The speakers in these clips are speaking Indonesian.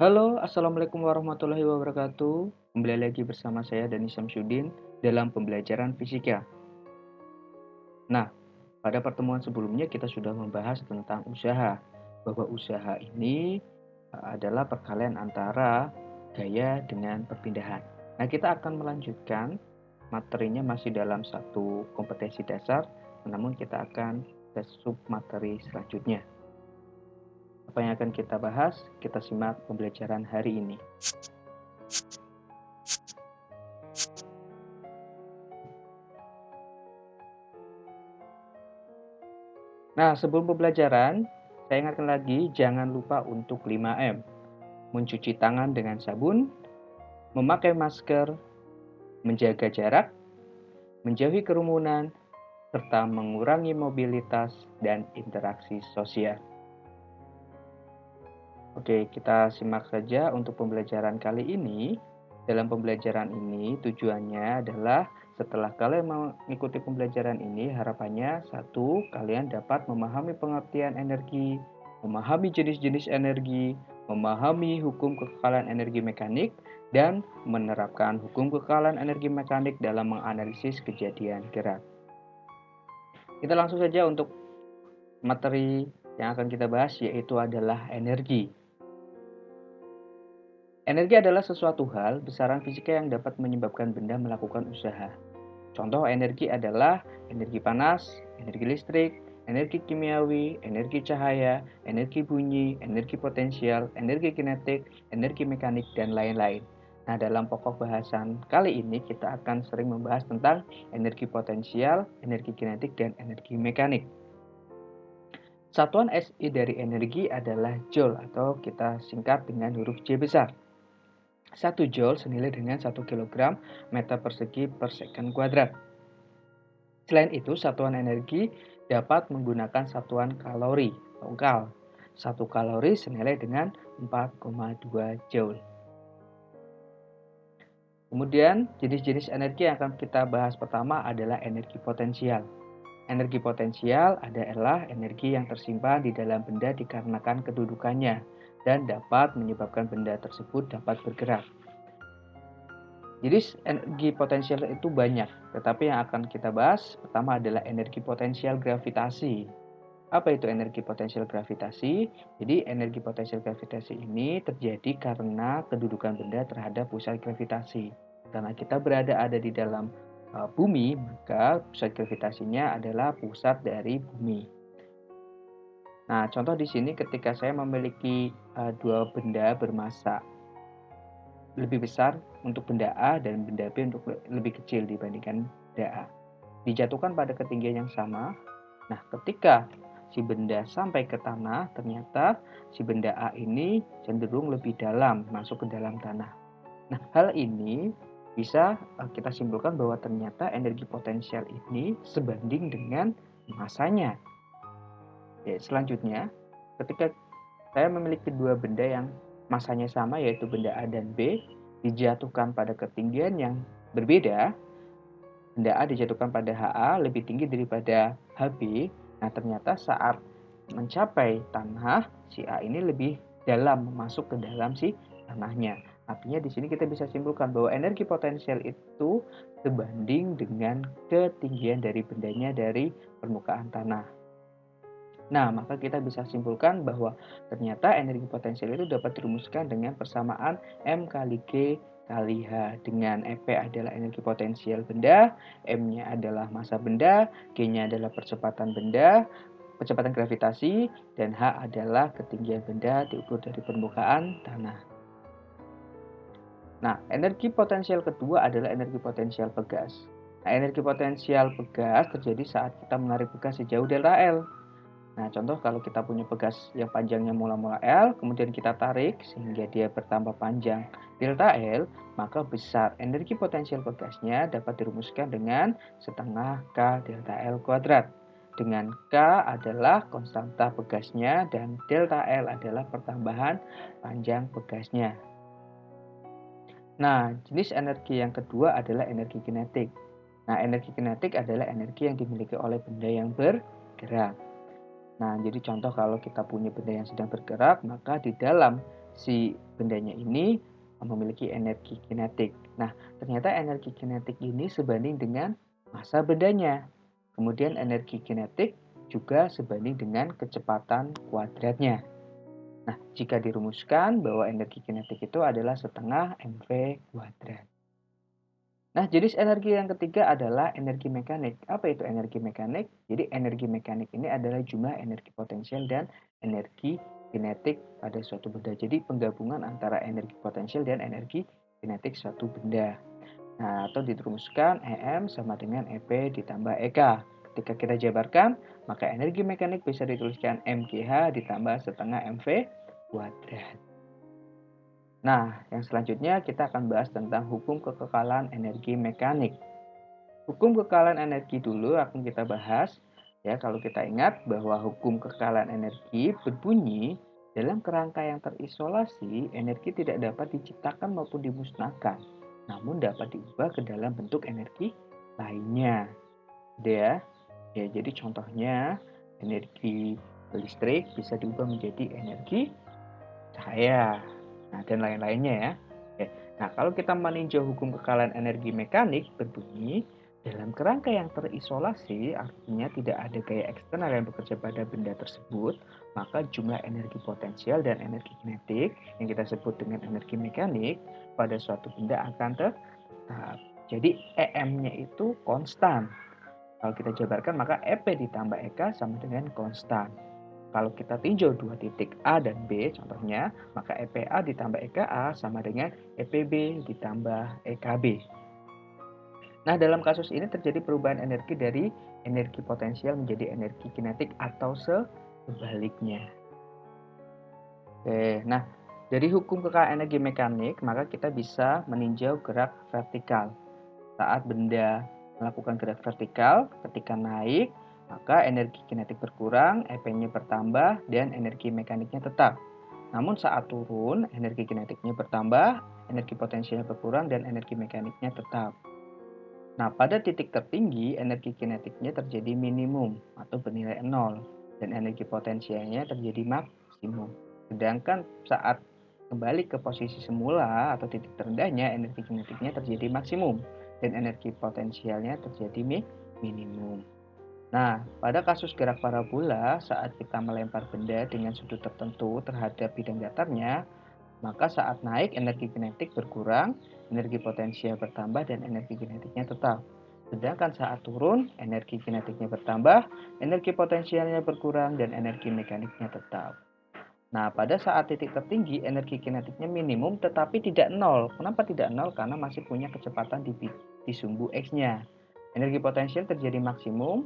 Halo, Assalamualaikum warahmatullahi wabarakatuh. Kembali lagi bersama saya Dani Samsudin dalam pembelajaran fisika. Nah, pada pertemuan sebelumnya kita sudah membahas tentang usaha, bahwa usaha ini adalah perkalian antara gaya dengan perpindahan. Nah, kita akan melanjutkan materinya masih dalam satu kompetensi dasar, namun kita akan ke sub materi selanjutnya. Apa yang akan kita bahas? Kita simak pembelajaran hari ini. Nah, sebelum pembelajaran, saya ingatkan lagi, jangan lupa untuk 5M. Mencuci tangan dengan sabun, memakai masker, menjaga jarak, menjauhi kerumunan, serta mengurangi mobilitas dan interaksi sosial. Oke, kita simak saja untuk pembelajaran kali ini. Dalam pembelajaran ini, tujuannya adalah setelah kalian mengikuti pembelajaran ini, harapannya satu, kalian dapat memahami pengertian energi, memahami jenis-jenis energi, memahami hukum kekekalan energi mekanik, dan menerapkan hukum kekekalan energi mekanik dalam menganalisis kejadian gerak. Kita langsung saja untuk materi yang akan kita bahas, yaitu adalah energi. Energi adalah sesuatu hal, besaran fisika yang dapat menyebabkan benda melakukan usaha. Contoh energi adalah energi panas, energi listrik, energi kimiawi, energi cahaya, energi bunyi, energi potensial, energi kinetik, energi mekanik, dan lain-lain. Nah, dalam pokok bahasan kali ini kita akan sering membahas tentang energi potensial, energi kinetik, dan energi mekanik. Satuan SI dari energi adalah Joule atau kita singkat dengan huruf J besar. 1 Joule senilai dengan 1 kg meter persegi per second kuadrat. Selain itu, satuan energi dapat menggunakan satuan kalori atau kal. 1 kalori senilai dengan 4,2 Joule. Kemudian, jenis-jenis energi yang akan kita bahas pertama adalah energi potensial. Energi potensial adalah energi yang tersimpan di dalam benda dikarenakan kedudukannya dan dapat menyebabkan benda tersebut dapat bergerak. Jadi energi potensial itu banyak, tetapi yang akan kita bahas pertama adalah energi potensial gravitasi. Apa itu energi potensial gravitasi? Jadi energi potensial gravitasi ini terjadi karena kedudukan benda terhadap pusat gravitasi. Karena kita ada di dalam bumi, maka pusat gravitasinya adalah pusat dari bumi. Nah, contoh di sini ketika saya memiliki dua benda bermassa lebih besar untuk benda A dan benda B untuk lebih kecil dibandingkan benda A. Dijatuhkan pada ketinggian yang sama. Nah, ketika si benda sampai ke tanah, ternyata si benda A ini cenderung lebih dalam masuk ke dalam tanah. Nah, hal ini bisa kita simpulkan bahwa ternyata energi potensial ini sebanding dengan masanya. Ya, selanjutnya, ketika saya memiliki dua benda yang masanya sama yaitu benda A dan B dijatuhkan pada ketinggian yang berbeda. Benda A dijatuhkan pada HA lebih tinggi daripada HB. Nah, ternyata saat mencapai tanah, si A ini lebih dalam masuk ke dalam si tanahnya. Artinya di sini kita bisa simpulkan bahwa energi potensial itu sebanding dengan ketinggian dari bendanya dari permukaan tanah. Nah, maka kita bisa simpulkan bahwa ternyata energi potensial itu dapat dirumuskan dengan persamaan M kali G kali H, dengan EP adalah energi potensial benda, M-nya adalah massa benda, G-nya adalah percepatan benda, percepatan gravitasi, dan H adalah ketinggian benda diukur dari permukaan tanah. Nah, energi potensial kedua adalah energi potensial pegas. Nah, energi potensial pegas terjadi saat kita menarik pegas sejauh delta L. Nah, contoh kalau kita punya pegas yang panjangnya mula-mula L, kemudian kita tarik sehingga dia bertambah panjang delta L, maka besar energi potensial pegasnya dapat dirumuskan dengan setengah K delta L kuadrat. Dengan K adalah konstanta pegasnya dan delta L adalah pertambahan panjang pegasnya. Nah, jenis energi yang kedua adalah energi kinetik. Nah, energi kinetik adalah energi yang dimiliki oleh benda yang bergerak. Nah, jadi contoh kalau kita punya benda yang sedang bergerak, maka di dalam si bendanya ini memiliki energi kinetik. Nah, ternyata energi kinetik ini sebanding dengan massa bendanya. Kemudian energi kinetik juga sebanding dengan kecepatan kuadratnya. Nah, jika dirumuskan bahwa energi kinetik itu adalah setengah mv kuadrat. Nah, jenis energi yang ketiga adalah energi mekanik. Apa itu energi mekanik? Jadi, energi mekanik ini adalah jumlah energi potensial dan energi kinetik pada suatu benda. Jadi, penggabungan antara energi potensial dan energi kinetik suatu benda. Nah, atau dirumuskan EM sama dengan EP ditambah EK. Ketika kita jabarkan, maka energi mekanik bisa dituliskan MGH ditambah setengah MV kuadrat. Nah, yang selanjutnya kita akan bahas tentang hukum kekekalan energi mekanik. Hukum kekekalan energi dulu akan kita bahas. Ya, kalau kita ingat bahwa hukum kekekalan energi berbunyi dalam kerangka yang terisolasi, energi tidak dapat diciptakan maupun dimusnahkan, namun dapat diubah ke dalam bentuk energi lainnya. Gitu ya. Ya, jadi contohnya energi listrik bisa diubah menjadi energi cahaya. Nah, dan lain-lainnya ya. Oke. Nah, kalau kita meninjau hukum kekalahan energi mekanik berbunyi dalam kerangka yang terisolasi, artinya tidak ada gaya eksternal yang bekerja pada benda tersebut, maka jumlah energi potensial dan energi kinetik yang kita sebut dengan energi mekanik pada suatu benda akan tetap. Jadi EM-nya itu konstan. Kalau kita jabarkan maka EP ditambah EK sama dengan konstan. Kalau kita tinjau dua titik A dan B contohnya, maka EPA ditambah EKA sama dengan EPB ditambah EKB. Nah, dalam kasus ini terjadi perubahan energi dari energi potensial menjadi energi kinetik atau sebaliknya. Oke, nah dari hukum kekayaan energi mekanik, maka kita bisa meninjau gerak vertikal. Saat benda melakukan gerak vertikal, ketika naik, maka energi kinetik berkurang, EP-nya bertambah, dan energi mekaniknya tetap. Namun saat turun, energi kinetiknya bertambah, energi potensialnya berkurang, dan energi mekaniknya tetap. Nah, pada titik tertinggi, energi kinetiknya terjadi minimum atau bernilai 0, dan energi potensialnya terjadi maksimum. Sedangkan saat kembali ke posisi semula atau titik terendahnya, energi kinetiknya terjadi maksimum, dan energi potensialnya terjadi minimum. Nah, pada kasus gerak parabola, saat kita melempar benda dengan sudut tertentu terhadap bidang datarnya, maka saat naik energi kinetik berkurang, energi potensial bertambah, dan energi kinetiknya tetap. Sedangkan saat turun, energi kinetiknya bertambah, energi potensialnya berkurang, dan energi mekaniknya tetap. Nah, pada saat titik tertinggi, energi kinetiknya minimum tetapi tidak nol. Kenapa tidak nol? Karena masih punya kecepatan di sumbu X-nya. Energi potensial terjadi maksimum,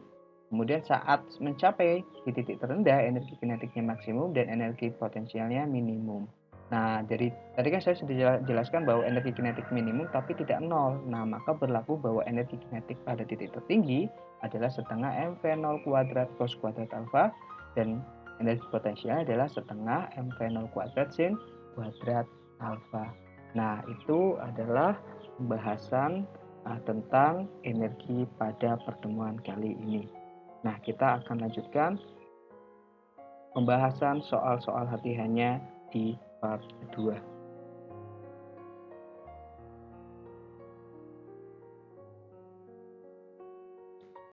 kemudian saat mencapai di titik terendah, energi kinetiknya maksimum dan energi potensialnya minimum. Nah, dari tadi kan saya sudah jelaskan bahwa energi kinetik minimum tapi tidak nol. Nah, maka berlaku bahwa energi kinetik pada titik tertinggi adalah setengah mv0 kuadrat cos kuadrat alfa, dan energi potensialnya adalah setengah mv0 kuadrat sin kuadrat alfa. Nah, itu adalah pembahasan tentang energi pada pertemuan kali ini. Nah, kita akan lanjutkan pembahasan soal-soal latihannya di part kedua.